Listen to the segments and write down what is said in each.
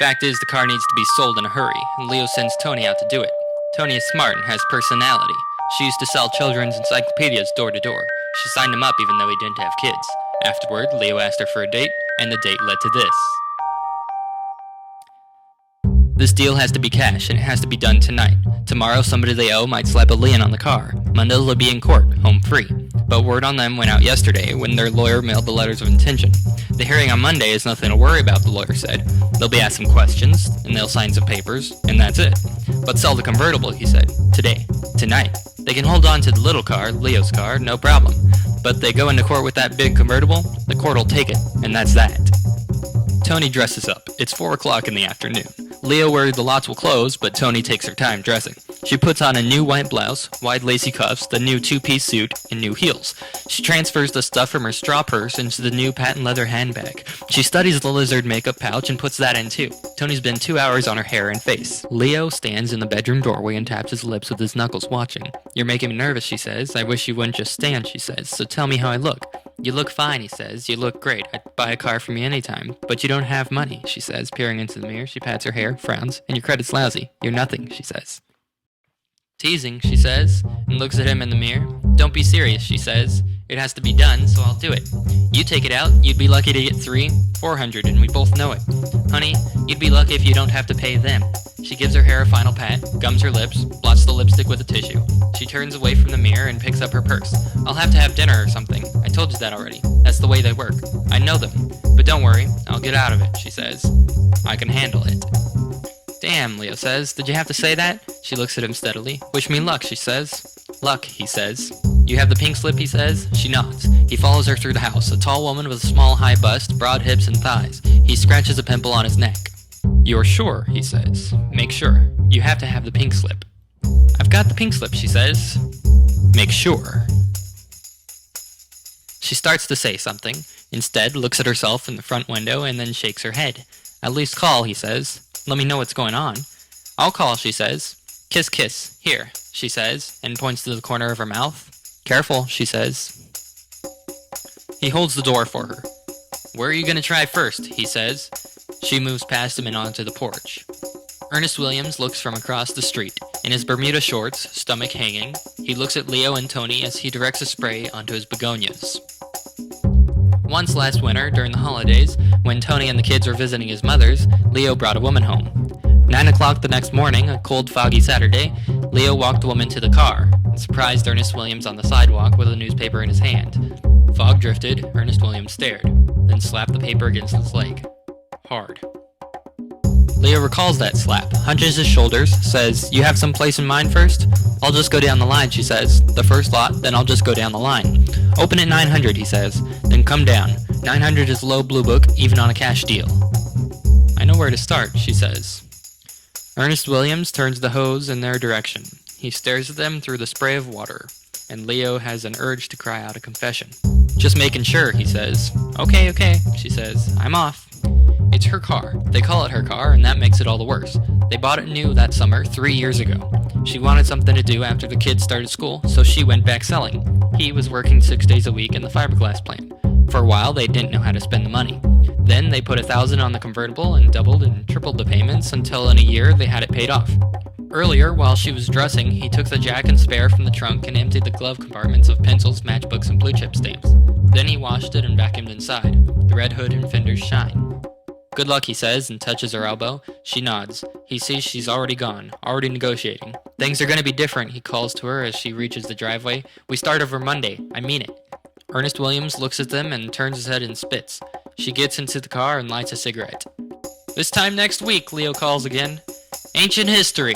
Fact is, the car needs to be sold in a hurry, and Leo sends Tony out to do it. Tony is smart and has personality. She used to sell children's encyclopedias door to door. She signed him up even though he didn't have kids. Afterward, Leo asked her for a date, and the date led to this. This deal has to be cash, and it has to be done tonight. Tomorrow, somebody they owe might slap a lien on the car. Monday, they'll be in court, home free. But word on them went out yesterday when their lawyer mailed the letters of intention. The hearing on Monday is nothing to worry about, the lawyer said. They'll be asked some questions, and they'll sign some papers, and that's it. But sell the convertible, he said. Today. Tonight. They can hold on to the little car, Leo's car, no problem. But they go into court with that big convertible, the court will take it, and that's that. Tony dresses up. It's 4 o'clock in the afternoon. Leo worried the lots will close, but Tony takes her time dressing. She puts on a new white blouse, wide lacy cuffs, the new two-piece suit, and new heels. She transfers the stuff from her straw purse into the new patent leather handbag. She studies the lizard makeup pouch and puts that in too. Tony's been 2 hours on her hair and face. Leo stands in the bedroom doorway and taps his lips with his knuckles, watching. "You're making me nervous," she says. "I wish you wouldn't just stand," she says. "So tell me how I look." "You look fine," he says. "You look great. I'd buy a car from you anytime. But you don't have money," she says, peering into the mirror. She pats her hair, frowns. "And your credit's lousy. You're nothing," she says. "Teasing," she says, and looks at him in the mirror. "Don't be serious," she says. "It has to be done, so I'll do it. You take it out, you'd be lucky to get 400, and we both know it. Honey, you'd be lucky if you don't have to pay them." She gives her hair a final pat, gums her lips, blots the lipstick with a tissue. She turns away from the mirror and picks up her purse. "I'll have to have dinner or something. I told you that already. That's the way they work. I know them. But don't worry, I'll get out of it," she says. "I can handle it." "Damn," Leo says. "Did you have to say that?" She looks at him steadily. "Wish me luck," she says. "Luck," he says. "You have the pink slip," he says. She nods. He follows her through the house, a tall woman with a small high bust, broad hips and thighs. He scratches a pimple on his neck. "You're sure," he says. "Make sure. You have to have the pink slip." "I've got the pink slip," she says. "Make sure." She starts to say something, instead looks at herself in the front window and then shakes her head. "At least call," he says. "Let me know what's going on." "I'll call," she says. "Kiss, kiss. Here," she says, and points to the corner of her mouth. "Careful," she says. He holds the door for her. "Where are you going to try first?" he says. She moves past him and onto the porch. Ernest Williams looks from across the street. In his Bermuda shorts, stomach hanging, he looks at Leo and Tony as he directs a spray onto his begonias. Once last winter, during the holidays, when Tony and the kids were visiting his mother's, Leo brought a woman home. 9 o'clock the next morning, a cold, foggy Saturday, Leo walked the woman to the car and surprised Ernest Williams on the sidewalk with a newspaper in his hand. Fog drifted, Ernest Williams stared, then slapped the paper against his leg. Hard. Leo recalls that slap, hunches his shoulders, says, "You have some place in mind first?" "I'll just go down the line," she says. "The first lot, then I'll just go down the line." "Open at 900, he says. "Then come down. 900 is low blue book, even on a cash deal." "I know where to start," she says. Ernest Williams turns the hose in their direction. He stares at them through the spray of water, and Leo has an urge to cry out a confession. "Just making sure," he says. Okay, she says. "I'm off." It's her car. They call it her car, and that makes it all the worse. They bought it new that summer, 3 years ago. She wanted something to do after the kids started school, so she went back selling. He was working 6 days a week in the fiberglass plant. For a while, they didn't know how to spend the money. Then they put $1,000 on the convertible and doubled and tripled the payments until in a year they had it paid off. Earlier, while she was dressing, he took the jack and spare from the trunk and emptied the glove compartments of pencils, matchbooks, and blue chip stamps. Then he washed it and vacuumed inside. The red hood and fenders shine. "Good luck," he says, and touches her elbow. She nods. He sees she's already gone, already negotiating. "Things are gonna be different," he calls to her as she reaches the driveway. "We start over Monday. I mean it." Ernest Williams looks at them and turns his head and spits. She gets into the car and lights a cigarette. "This time next week," Leo calls again. "Ancient history."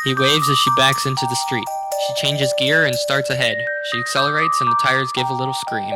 He waves as she backs into the street. She changes gear and starts ahead. She accelerates and the tires give a little scream.